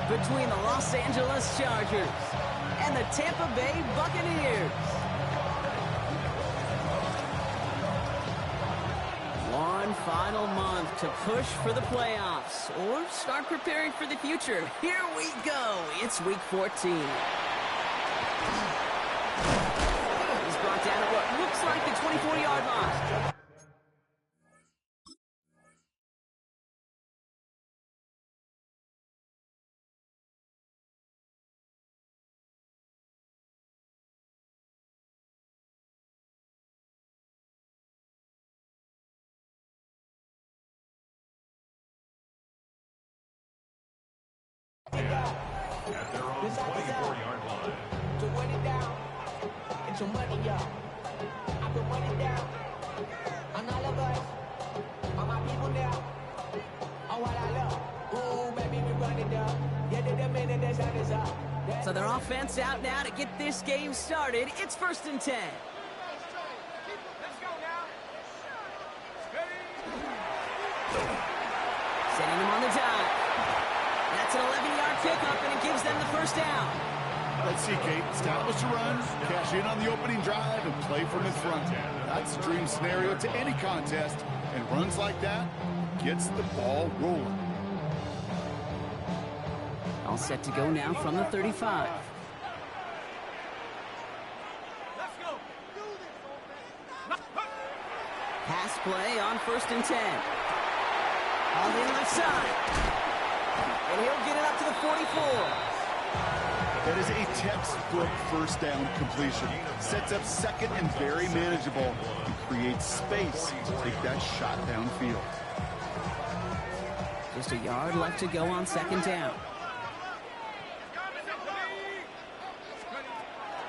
between the Los Angeles Chargers and the Tampa Bay Buccaneers. One final month to push for the playoffs or start preparing for the future. Here we go. It's week 14. He's brought down at what looks like the 24-yard line. At their own 24-yard line. To run it down, it's your money, y'all. I can run it down on all of us, on my people now. Oh, what I love. Ooh, baby, we run it down. Yeah, the minute the sun is up. So their offense out now to get this game started. It's 1st and 10. Let's go now. Setting him on the dive. That's an 11-yard pickup, and it gives them the first down. Let's see, Kate. Establish a run, cash in on the opening drive, and play from in front. That's a dream scenario to any contest, and runs like that gets the ball rolling. All set to go now from the 35. Let's go. Pass play on 1st and 10. On the left side. And he'll get it up to the 44. That is a textbook first down completion. Sets up second and very manageable. And creates space to take that shot downfield. Just a yard left to go on 2nd down.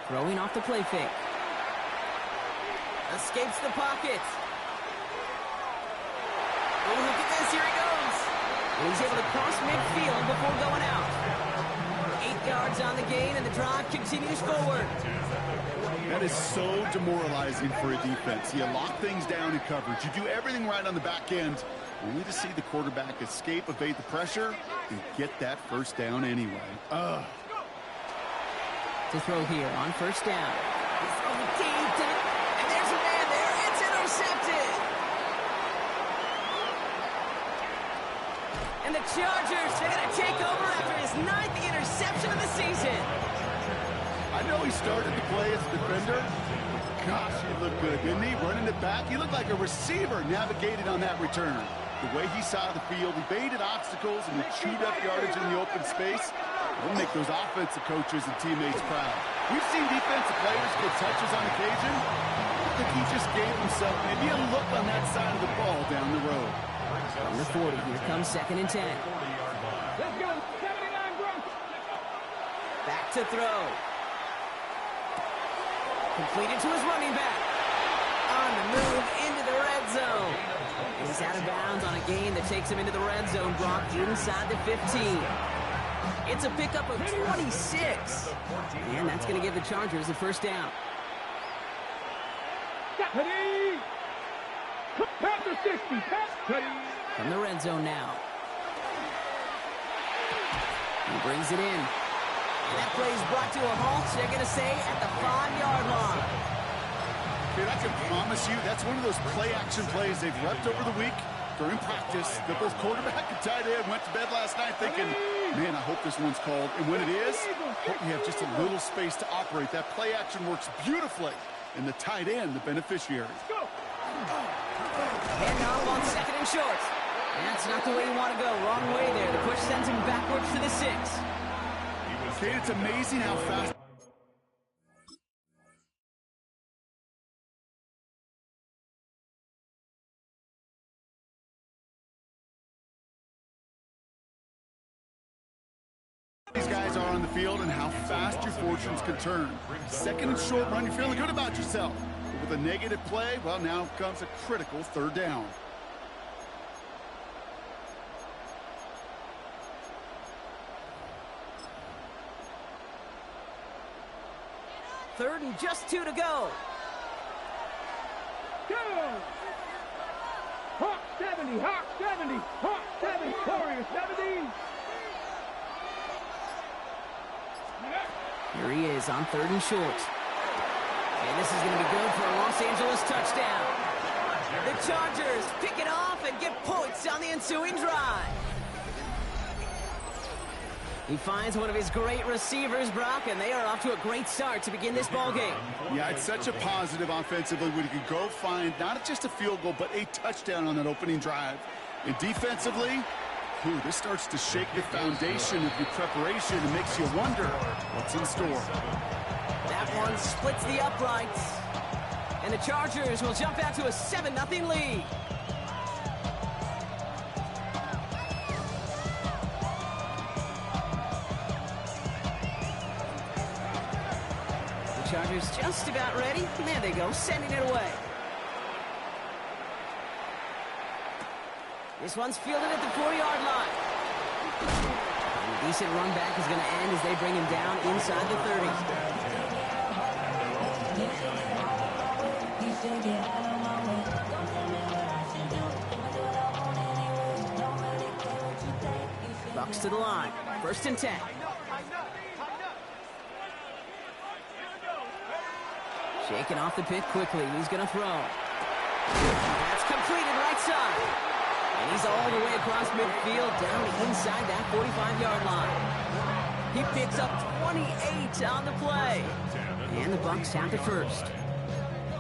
Throwing off the play fake. Escapes the pocket. Oh, look at this. Here he goes. And he's able to cross midfield before going out. 8 yards on the gain, and the drive continues forward. That is so demoralizing for a defense. You lock things down in coverage. You do everything right on the back end, only to see the quarterback escape, evade the pressure, and get that first down anyway. To throw here on 1st down. He's throwing deep to the... And there's a man there. It's intercepted. And the Chargers, they're going to take over after his 9th interception of the season. I know he started to play as a defender. Gosh, he looked good, didn't he? Running it back. He looked like a receiver navigating on that return. The way he saw the field, he baited obstacles and he chewed up yardage in the open space. It'll make those offensive coaches and teammates proud. We've seen defensive players get touches on occasion. I think he just gave himself maybe a look on that side of the ball down the road. On the 40, here comes 2nd and 10. Let's go. 79 Gronk. Back to throw. Completed to his running back. On the move into the red zone. He's out of bounds on a gain that takes him into the red zone, Brock, inside the 15. It's a pickup of 26. And that's going to give the Chargers the first down. From the red zone now. He brings it in. And that play is brought to a halt, so they're going to say at the 5-yard line. Dude, I can promise you that's one of those play-action plays they've repped over the week during practice. The both quarterback and tight end went to bed last night thinking, man, I hope this one's called. And when it is, hope you have just a little space to operate. That play-action works beautifully. And the tight end, the beneficiary. And now on 2nd and short. That's not the way you want to go. Wrong way there. The push sends him backwards to the 6. Kate, it's amazing how fast... these guys are on the field and how fast your fortunes can turn. 2nd and short run, you're feeling good about yourself. But with a negative play, well, now comes a critical 3rd down. Third and just 2 to go. Go! Hawk 70, Hawk 70, Hawk 70, Warrior 70. Here he is on 3rd and short. And this is going to be good for a Los Angeles touchdown. The Chargers pick it off and get points on the ensuing drive. He finds one of his great receivers, Brock, and they are off to a great start to begin this ballgame. Yeah, it's such a positive offensively when you can go find not just a field goal, but a touchdown on that opening drive. And defensively, this starts to shake the foundation of your preparation and makes you wonder what's in store. That one splits the uprights. And the Chargers will jump out to a 7-0 lead. The Chargers just about ready. There they go, sending it away. This one's fielded at the 4-yard line. And a decent run back is going to end as they bring him down inside the 30. Bucks to the line. 1st and 10. Shaking off the pick quickly. He's going to throw. That's completed right side. And he's all the way across midfield down inside that 45-yard line. He picks up 28 on the play. And the Bucks have the first.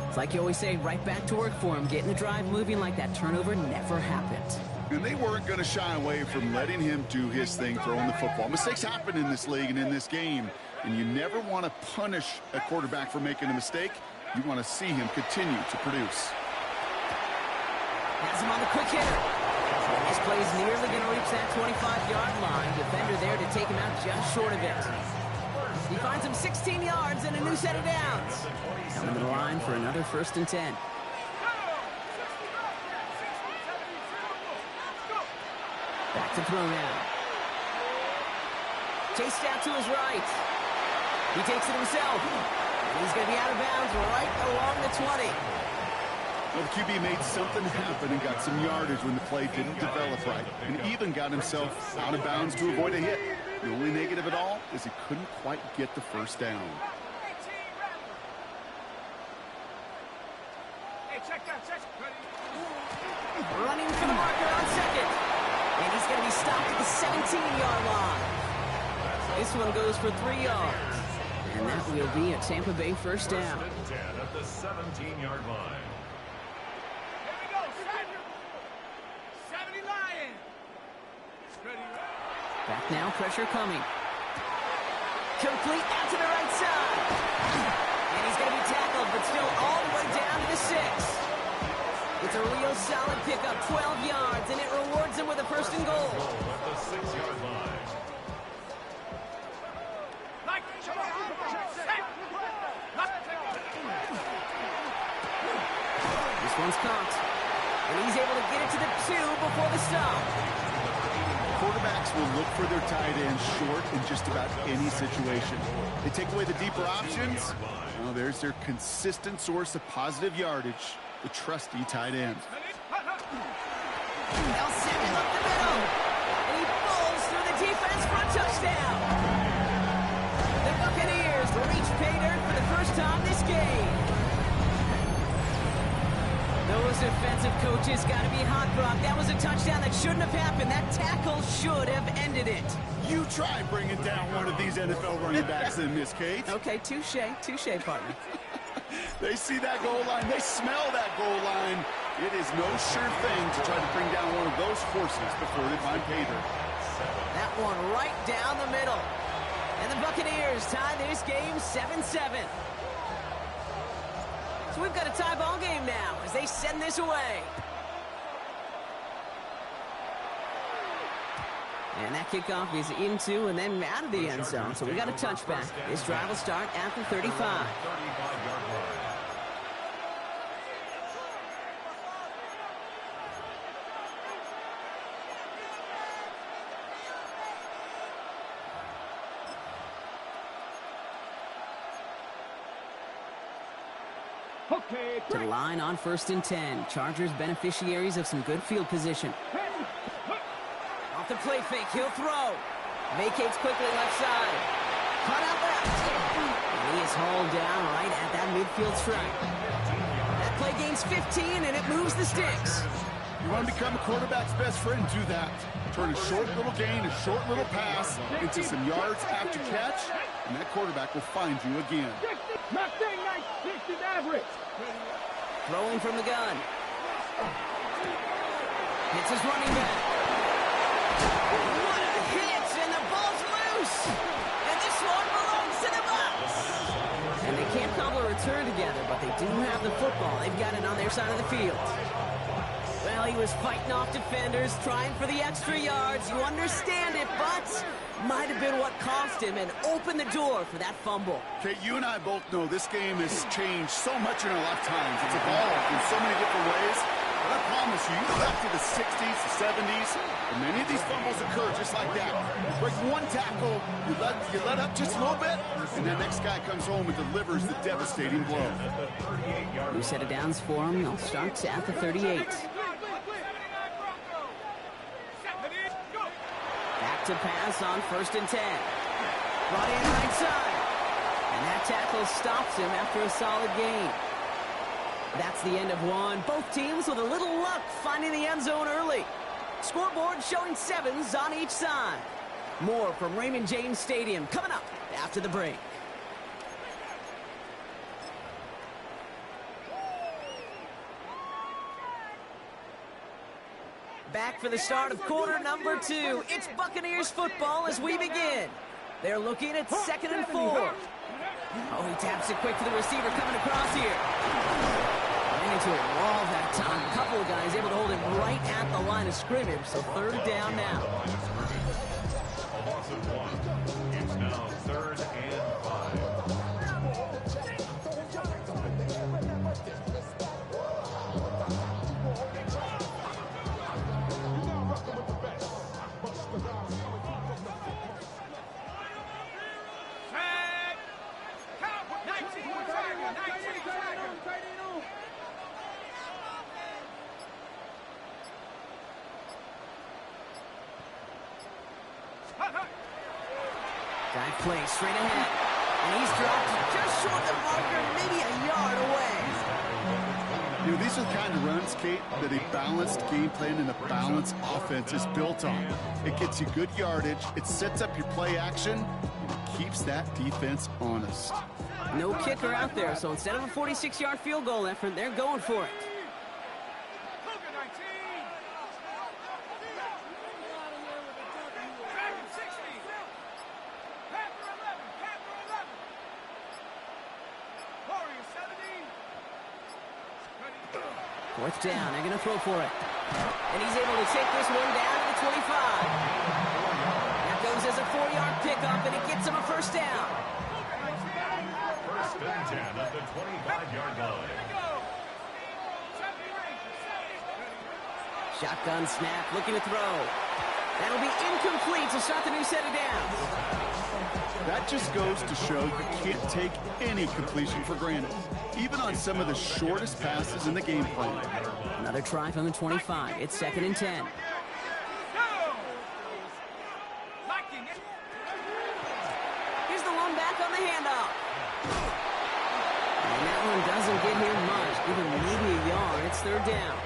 It's like you always say, right back to work for him, getting the drive moving like that turnover never happened. And they weren't going to shy away from letting him do his thing, throwing the football. Mistakes happen in this league and in this game, and you never want to punish a quarterback for making a mistake. You want to see him continue to produce. Has him on the quick hitter. This play is nearly going to reach that 25-yard line. Defender there to take him out just short of it. He finds him 16 yards and a new set of downs. Coming to the line for another 1st and 10. Back to throw now. Chased out to his right. He takes it himself. And he's going to be out of bounds right along the 20. Well, the QB made something happen and got some yardage when the play didn't develop right, and even got himself out of bounds to avoid a hit. The only negative at all is he couldn't quite get the first down. Running for the marker on 2nd. And he's going to be stopped at the 17-yard line. This one goes for 3 yards. And that will be a Tampa Bay first down. 1st and 10 at the 17-yard line. Back now, pressure coming. Complete out to the right side. And he's going to be tackled, but still all the way down to the 6. It's a real solid pickup, 12 yards, and it rewards him with a 1st and goal. At the 6-yard line. This one's caught. And he's able to get it to the 2 before the stop. Quarterbacks will look for their tight ends short in just about any situation. They take away the deeper options. Well, there's their consistent source of positive yardage, the trusty tight end. They'll send him up the middle. And he falls through the defense for a touchdown. The Buccaneers reach pay dirt for the first time this game. Those defensive coaches got to be hot, Brock. That was a touchdown that shouldn't have happened. That tackle should have ended it. You try bringing down one of these NFL running backs in this case. Okay, touche, partner. They see that goal line. They smell that goal line. It is no sure thing to try to bring down one of those forces before they find pay dirt. That one right down the middle. And the Buccaneers tie this game 7-7. So we've got a tie ball game now as they send this away. And that kickoff is into and then out of the end zone. So we got a touchback. This drive will start at the 35. 35-yard line. To the line on 1st and 10. Chargers beneficiaries of some good field position. Off the play fake, he'll throw. Vacates quickly left side. cut out left. And he is hauled down right at that midfield stripe. That play gains 15, and it moves the sticks. You want to become a quarterback's best friend, do that. Turn a short little gain, a short little pass into some yards after catch, and that quarterback will find you again. Throwing from the gun. Hits his running back. What a hit, and the ball's loose. And this one belongs to the Bucs. And they can't cobble a return together, but they do have the football. They've got it on their side of the field. Well, he was fighting off defenders, trying for the extra yards. You understand it, but might have been what cost him and opened the door for that fumble. Okay, you and I both know this game has changed so much in our lifetimes. It's evolved in so many different ways. But I promise you, you go back to the 60s, the 70s, and many of these fumbles occur just like that. You break one tackle, you let up just a little bit, and the next guy comes home and delivers the devastating blow. New set of downs for him. They'll start at the 38. Back to pass on 1st and 10. Brought in right side. And that tackle stops him after a solid gain. That's the end of one. Both teams with a little luck finding the end zone early. Scoreboard showing 7s on each side. More from Raymond James Stadium coming up after the break. Back for the start of quarter number 2. It's Buccaneers football as we begin. They're looking at 2nd and 4. Oh, he taps it quick to the receiver coming across here. Ran into a wall that time. A couple of guys able to hold him right at the line of scrimmage, so 3rd down now. A loss of 1. It's now 3rd and 5. Guy plays straight ahead. And he's dropped just short of the marker, maybe a yard away. You know, these are the kind of runs, Kate, that a balanced game plan and a balanced offense is built on. It gets you good yardage, it sets up your play action, and it keeps that defense honest. No kicker out there, so instead of a 46-yard field goal effort, they're going for it. Fourth down, they're going to throw for it. And he's able to take this one down to the 25. That goes as a 4-yard pickup, and it gets him a 1st down. 1st and 10 at the 25-yard line. Shotgun snap, looking to throw. That'll be incomplete to start the new set of downs. That just goes to show you can't take any completion for granted, even on some of the shortest passes in the game plan. Another try from the 25. It's 2nd and 10. Here's the one back on the handoff. And that one doesn't get here much, even maybe a yard. It's 3rd down.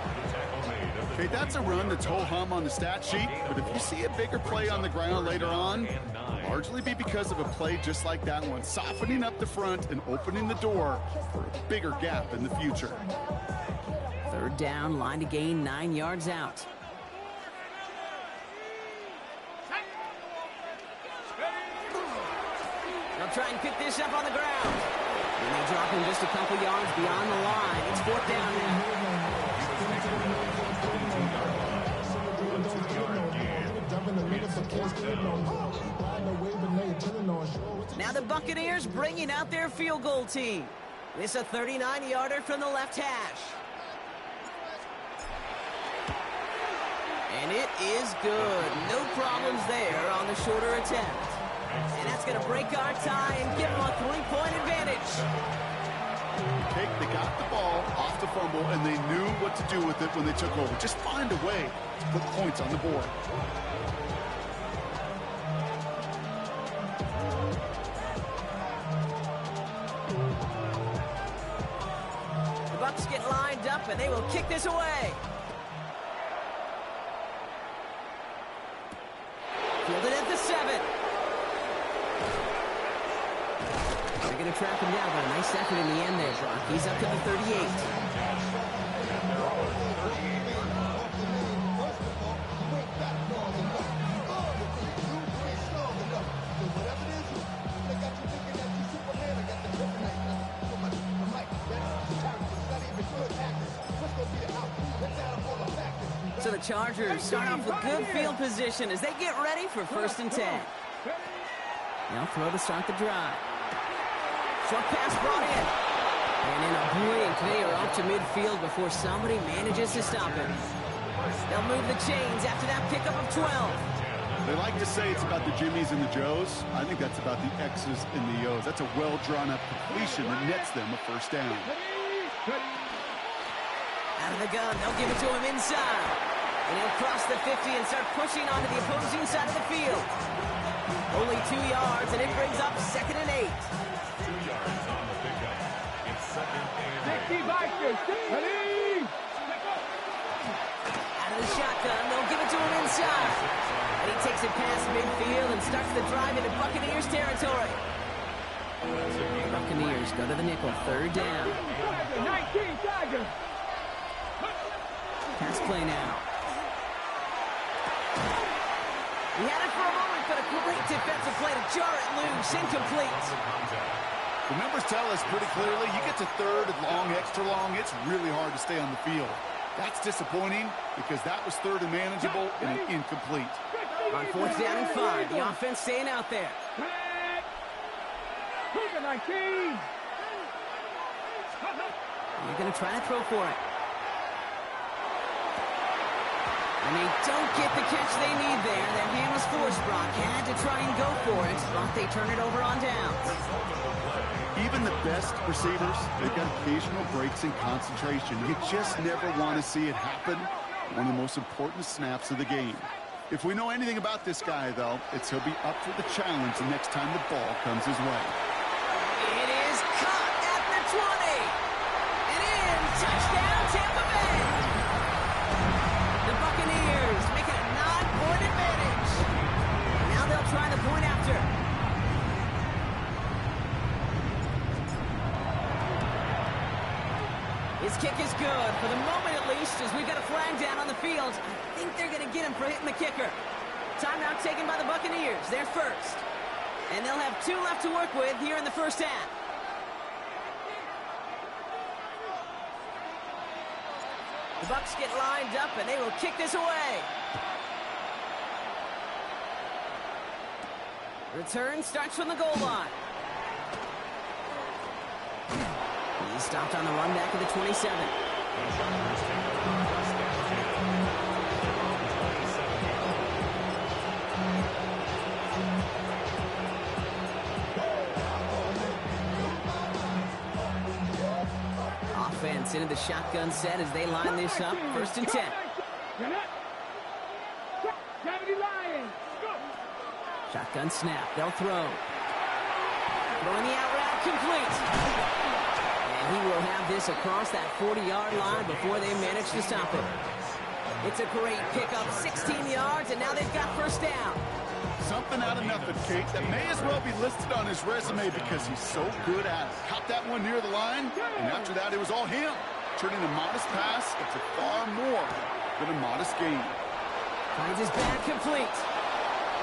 Okay, that's a run that's ho-hum on the stat sheet, but if you see a bigger play on the ground later on, largely be because of a play just like that one, softening up the front and opening the door for a bigger gap in the future. 3rd down, line to gain 9 yards out. They'll try and pick this up on the ground. And they drop him just a couple yards beyond the line. It's 4th down now. Now the Buccaneers bringing out their field goal team. This a 39-yarder from the left hash. And it is good. No problems there on the shorter attempt. And that's going to break our tie and give them a 3-point advantage. They got the ball off the fumble, and they knew what to do with it when they took over. Just find a way to put points on the board. Bucs get lined up, and they will kick this away. Fielded at the 7. They're going to track him down, but a nice effort in the end there, Brock. He's up to the 38. So the Chargers start off with good field position as they get ready for 1st and 10. They'll throw to start the drive. Short pass brought in. And in a blink, they are up to midfield before somebody manages to stop him. They'll move the chains after that pickup of 12. They like to say it's about the Jimmies and the Joes. I think that's about the X's and the O's. That's a well-drawn-up completion that nets them a 1st down. Out of the gun, they'll give it to him inside. And he'll cross the 50 and start pushing onto the opposing side of the field. Only 2 yards, and it brings up 2nd and 8. 2 yards on the pickup. It's 2nd and 8. Out of the shotgun, they'll give it to him inside. And he takes it past midfield and starts the drive into Buccaneers territory. Buccaneers go to the nickel, 3rd down. Pass play now. He had it for a moment, but a great defensive play to jar it loose. Incomplete. The numbers tell us pretty clearly, you get to 3rd and long, extra long, it's really hard to stay on the field. That's disappointing because that was 3rd and manageable and an incomplete. On 4th down and 5, the offense staying out there. You're going to try to throw for it. And they don't get the catch they need there. That hand was forced, Brock. Had to try and go for it, but they turn it over on downs. Even the best receivers, they've got occasional breaks in concentration. You just never want to see it happen. One of the most important snaps of the game. If we know anything about this guy, though, it's he'll be up for the challenge the next time the ball comes his way. It is caught at the 20. And in, touchdown, Tampa Bay. The Buccaneers making a 9-point advantage. Now they'll try the point after. His kick is good, for the moment at least, as we've got a flag down on the field. I think they're going to get him for hitting the kicker. Timeout taken by the Buccaneers. They're first. And they'll have 2 left to work with here in the 1st half. The Bucs get lined up, and they will kick this away. Return starts from the goal line. He's stopped on the run back of the 27. Offense into the shotgun set as they line this up. 1st and 10. Shotgun snap. They'll throw. Throwing the out route complete. And he will have this across that 40-yard line before they manage to stop it. It's a great pickup, 16 yards, and now they've got 1st down. Something out of nothing, Kate, that may as well be listed on his resume because he's so good at it. Caught that one near the line, and after that, it was all him. Turning a modest pass into far more than a modest gain. Finds his back complete.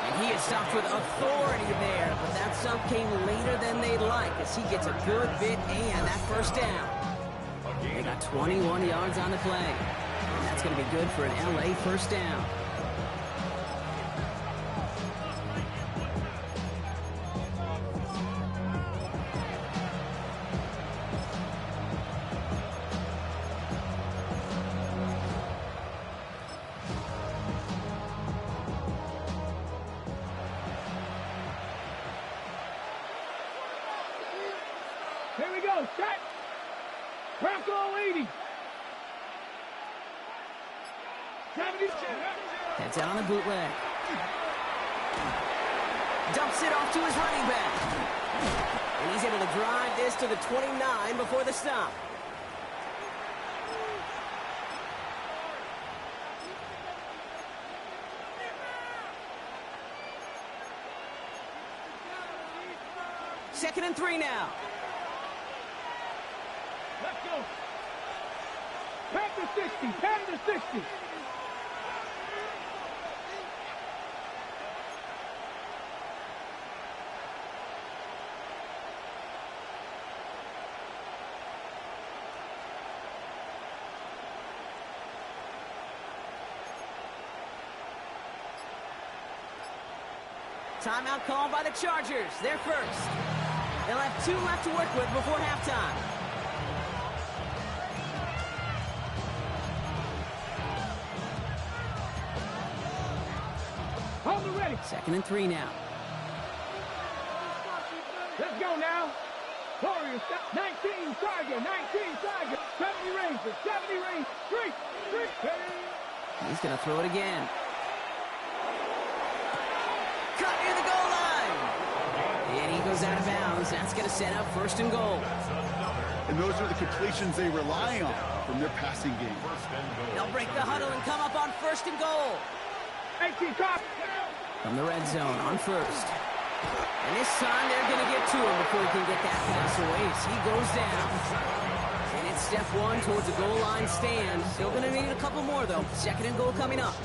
And he is stopped with authority there, but that stop came later than they'd like as he gets a good bit and that 1st down. They got 21 yards on the play. And that's going to be good for an LA 1st down. Here we go, set. Bronco 80. 72. Heads out on the bootleg. Dumps it off to his running back. And he's able to drive this to the 29 before the stop. 2nd and 3 now. Let's go. 10 to 60. 10 to 60. Timeout called by the Chargers. They're first. They'll have 2 left to work with before halftime. Hold it ready. 2nd and 3 now. Let's go now. Warriors, 19 Tiger, 19 Tiger. 70 Rangers, 70 Rangers. 3. He's going to throw it again. Cut near the goal line. And he goes out of bounds. That's going to set up 1st and goal. And those are the completions they rely on from their passing game. They'll break the huddle and come up on 1st and goal. 18 top. From the red zone on 1st. And this time they're going to get to him before he can get that pass away. So he goes down. And it's step 1 towards the goal line stand. Still going to need a couple more, though. 2nd and goal coming up.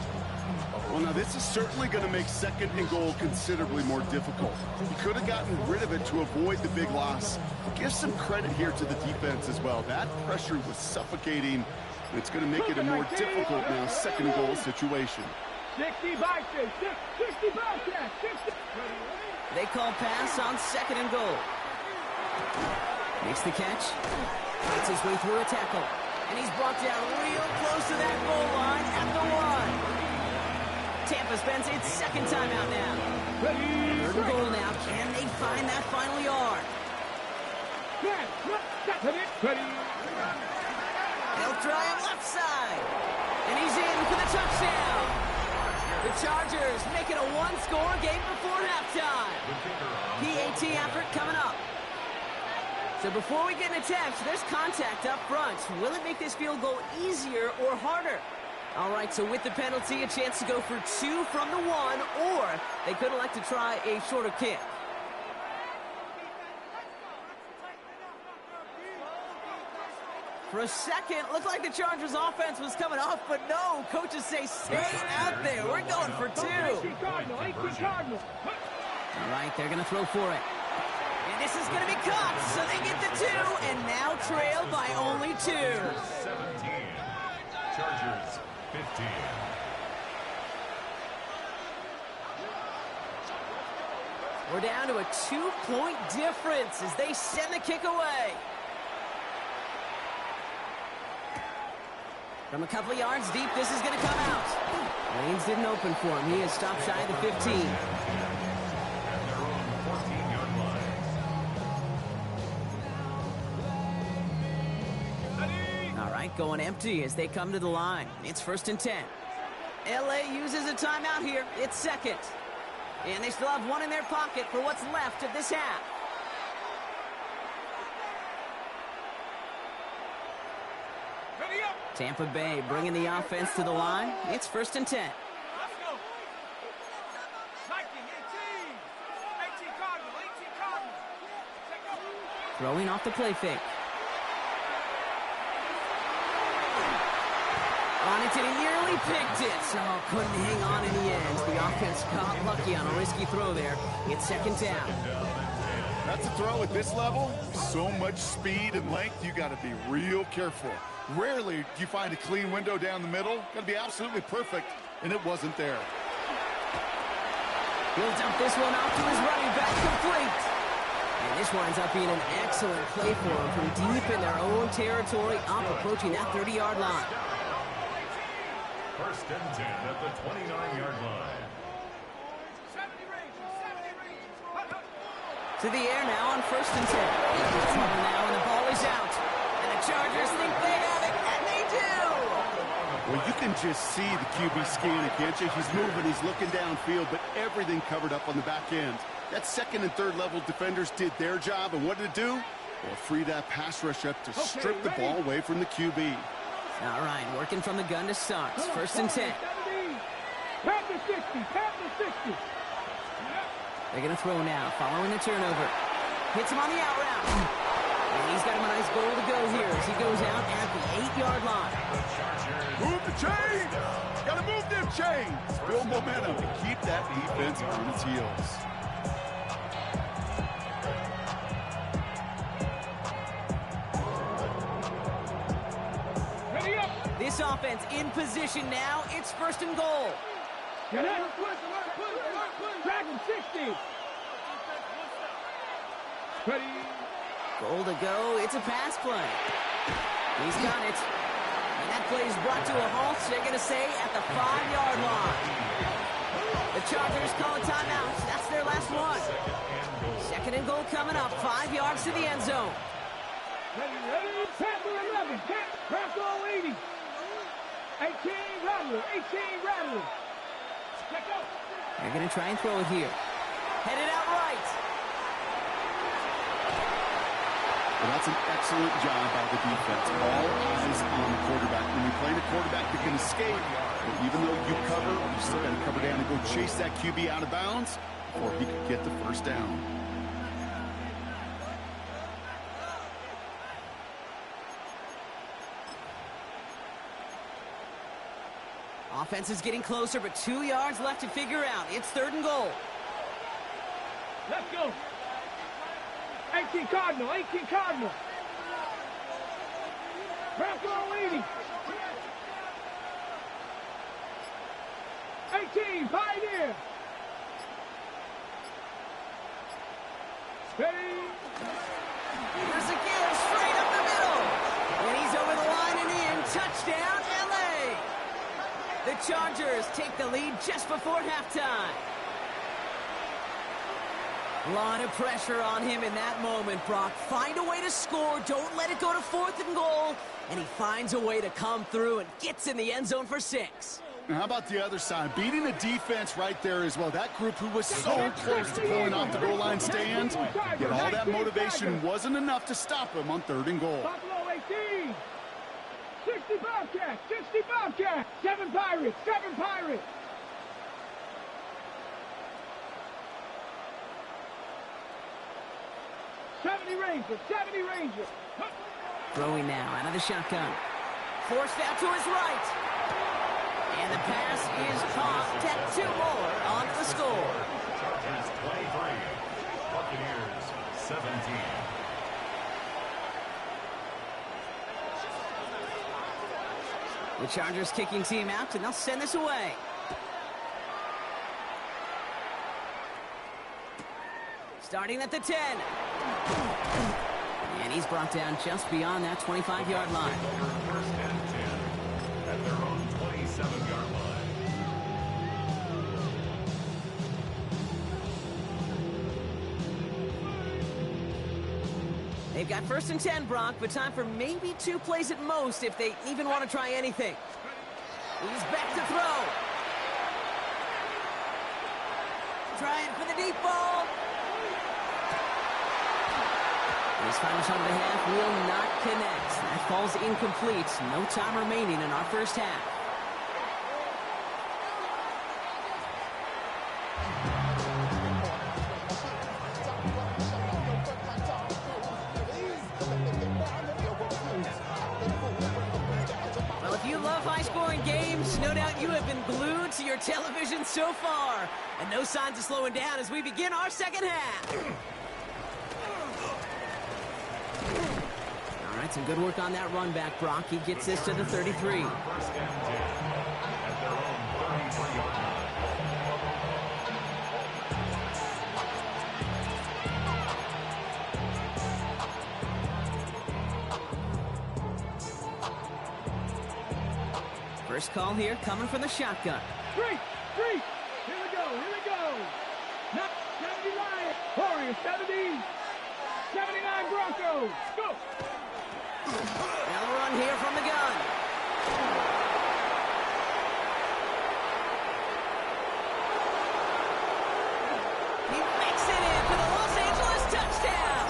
Well, now this is certainly going to make 2nd and goal considerably more difficult. He could have gotten rid of it to avoid the big loss. Give some credit here to the defense as well. That pressure was suffocating. It's going to make it a more difficult now 2nd and goal situation. 60 by 6. 60 by 60. They call pass on 2nd and goal. Makes the catch. Fights his way through a tackle. And he's brought down real close to that goal line at the 1. Tampa spends its 2nd timeout now. 3rd and goal now. Can they find that final yard? They'll try him left side. And he's in for the touchdown. The Chargers make it a 1-score game before halftime. PAT effort coming up. So before we get into attempts, there's contact up front. Will it make this field goal easier or harder? All right, so with the penalty, a chance to go for 2 from the 1, or they could elect to try a shorter kick. For a second, looked like the Chargers offense was coming off, but no, coaches say stay out there. We're going for 2. All right, they're going to throw for it. And this is going to be caught, so they get the 2, and now trail by only 2. 17. Chargers 15. We're down to a 2-point difference as they send the kick away. From a couple of yards deep, this is going to come out. Lanes didn't open for him. He is stopped shy of the 15. And they're on the 14-yard line. All right, going empty as they come to the line. It's 1st and 10. LA uses a timeout here. It's 2nd. And they still have 1 in their pocket for what's left of this half. Tampa Bay bringing the offense to the line. It's 1st and 10. Let's go. 19, 18 Cardinals. Throwing off the play fake. On it, and he nearly picked it. So couldn't hang on in the end. The offense got lucky on a risky throw there. It's 2nd down. That's a throw at this level. So much speed and length, you got to be real careful. Rarely do you find a clean window down the middle. Got to be absolutely perfect, and it wasn't there. He'll dump this one off to his running back, complete. And this winds up being an excellent play for him from deep in their own territory, up approaching that 30-yard line. 1st and 10 at the 29-yard line. To the air now on 1st and 10. It's trouble now, and the ball is out. And the Chargers think they have it, and they do! Well, you can just see the QB scanning, can't you? He's moving, he's looking downfield, but everything covered up on the back end. That 2nd and 3rd level defenders did their job, and what did it do? Well, free that pass rush up to strip the ball away from the QB. All right, working from the gun to start. 1st and 10. 10 to 60. They're going to throw now, following the turnover. Hits him on the out route. And he's got him a nice goal to go here as he goes out at the 8-yard line. Move the chains! Gotta move them chains! Build momentum and keep that defense on its heels. Ready up. This offense in position now. It's 1st and goal. Get up. Dragon 60. Ready. Goal to go. It's a pass play. He's got it. And that play is brought to a halt, they're going to say, at the 5-yard line. The Chargers call a timeout. That's their last one. 2nd and goal coming up. 5 yards to the end zone. Ready. Pass to 11. Pass to 80. 18 Rattler. 18 Rattler. Check out. They're going to try and throw it here. Headed out right. Well, that's an excellent job by the defense. All eyes on the quarterback. When you're playing a quarterback that can escape, but even though you cover, you still got to cover down and go chase that QB out of bounds before he could get the first down. Offense is getting closer, but 2 yards left to figure out. It's 3rd and goal. Let's go. 18 Cardinal. 18 Cardinal. Broncos 80. 18 Pioneer. Ready. Here's a give straight up the middle. And he's over the line and in. Touchdown, LA. The Chargers take the lead just before halftime. A lot of pressure on him in that moment, Brock. Find a way to score. Don't let it go to 4th and goal. And he finds a way to come through and gets in the end zone for 6. Now, how about the other side? Beating the defense right there as well. That group who was so close to pulling off the goal line stand, yet all that motivation wasn't enough to stop him on 3rd and goal. Buffalo 18. 60 Bobcats. 60 Bobcats. 7 Pirates. 7 Pirates. Rangers, 70 Rangers. Throwing now out of the shotgun. Forced out to his right. And the pass is caught. Tech 2 more on the score. Chargers 23, Buccaneers 17. The Chargers kicking team out, and they'll send this away. Starting at the 10. And he's brought down just beyond that 25-yard line. 1st and 10 at their own 27-yard line. They've got 1st and 10, Brock, but time for maybe 2 plays at most if they even want to try anything. He's back to throw. Trying for the deep ball. His final shot of the half will not connect. That falls incomplete. No time remaining in our first half. Well, if you love high-scoring games, no doubt you have been glued to your television so far. And no signs of slowing down as we begin our second half. All right, some good work on that run back, Brock. He gets this to the 33. 1st and 10 at their own 33-yard line. First call here coming from the shotgun. Three. Here we go. Not 70 Lions. Warriors, 70. 79 Broncos. Go. Now the run here from the gun. He makes it in for the Los Angeles touchdown.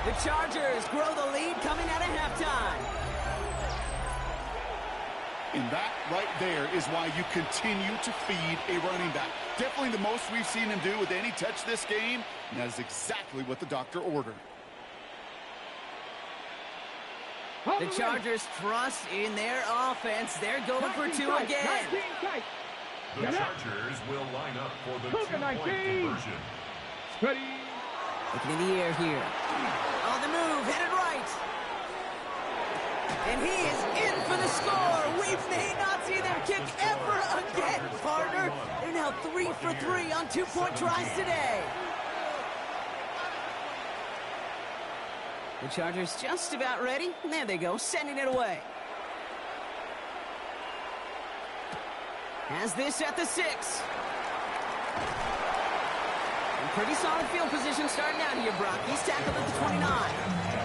The Chargers grow the lead coming out of halftime. And that right there is why you continue to feed a running back. Definitely the most we've seen him do with any touch this game, and that is exactly what the doctor ordered. The Chargers trust in their offense. They're going for two again. The Chargers will line up for the two-point conversion. Ready. Looking in the air here. On the move, headed right. And he is in for the score. We may not see them kick ever again, partner. They're now 3 for 3 on two-point tries today. The Chargers just about ready. There they go, sending it away. Has this at the 6. And pretty solid field position starting out here, Brock. He's tackled at the 29.